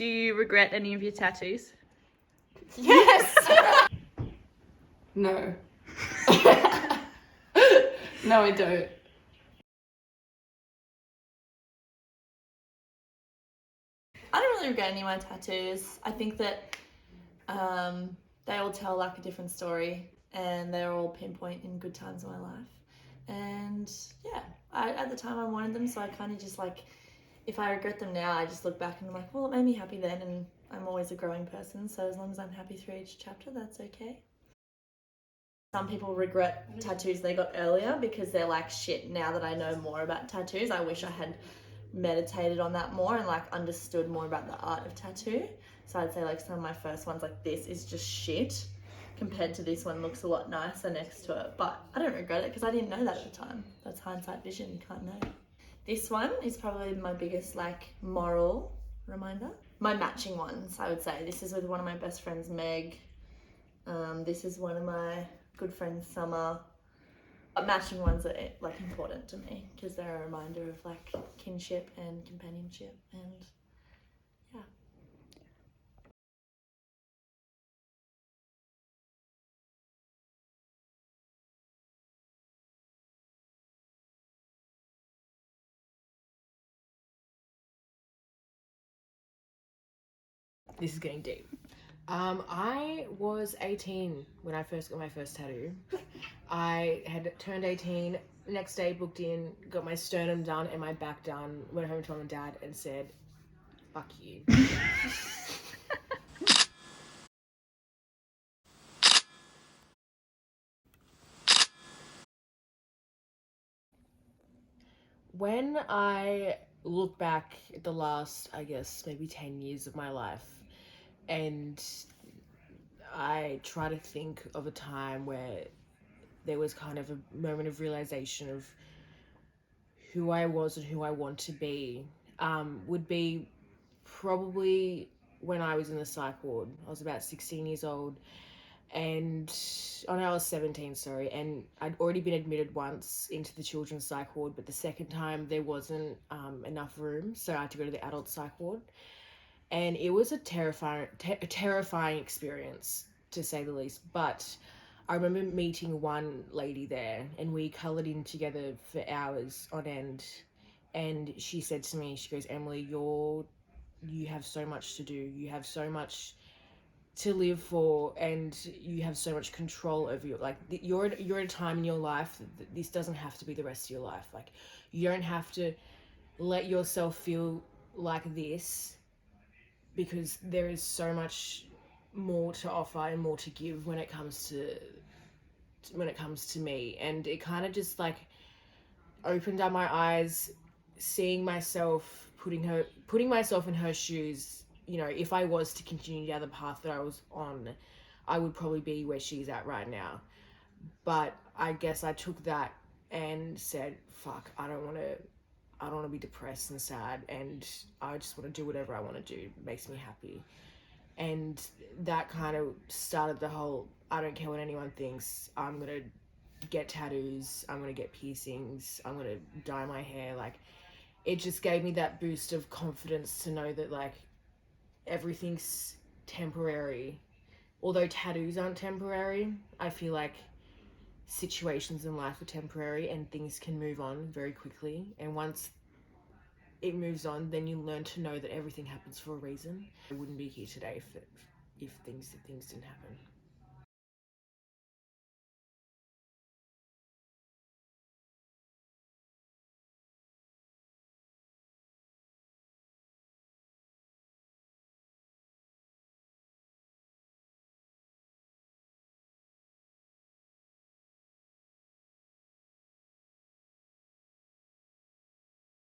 Do you regret any of your tattoos? Yes! No. No, I don't. I don't really regret any of my tattoos. I think that they all tell like a different story and they're all pinpoint in good times of my life. And yeah, at the time I wanted them, so I kind of just like, if I regret them now, I just look back and I'm like, well, it made me happy then, and I'm always a growing person, so as long as I'm happy through each chapter, that's okay. Some people regret tattoos they got earlier because they're like, shit, now that I know more about tattoos, I wish I had meditated on that more and like understood more about the art of tattoo. So I'd say like some of my first ones, like this is just shit compared to this one, looks a lot nicer next to it, but I don't regret it because I didn't know that at the time. That's hindsight vision, you can't know. This one is probably my biggest like moral reminder. My matching ones, I would say. This is with one of my best friends, Meg. This is one of my good friends, Summer. Matching ones are like important to me because they're a reminder of like kinship and companionship, and yeah. This is getting deep. I was 18 when I first got my first tattoo. I had turned 18, next day booked in, got my sternum done and my back done, went home to mum and dad and said, fuck you. When I look back at the last, I guess, maybe 10 years of my life, and I try to think of a time where there was kind of a moment of realization of who I was and who I want to be, would be probably when I was in the psych ward. I was about 16 years old, and oh no, I was 17, sorry, and I'd already been admitted once into the children's psych ward, but the second time there wasn't enough room, so I had to go to the adult psych ward, and it was a terrifying experience, to say the least. But I remember meeting one lady there, and we coloured in together for hours on end, and she said to me, she goes, Emily, you have so much to do, you have so much to live for, and you have so much control over your, like, you're at a time in your life that this doesn't have to be the rest of your life. Like, you don't have to let yourself feel like this, because there is so much more to offer and more to give when it comes to me. And it kind of just like opened up my eyes, seeing myself, putting myself in her shoes. You know, if I was to continue down the path that I was on, I would probably be where she's at right now. But I guess I took that and said, fuck, I don't want to be depressed and sad, and I just want to do whatever I want to do. It makes me happy. And that kind of started the whole, I don't care what anyone thinks, I'm going to get tattoos, I'm going to get piercings, I'm going to dye my hair. Like, it just gave me that boost of confidence to know that, like, everything's temporary. Although tattoos aren't temporary, I feel like situations in life are temporary and things can move on very quickly. And once it moves on, then you learn to know that everything happens for a reason. I wouldn't be here today if things didn't happen.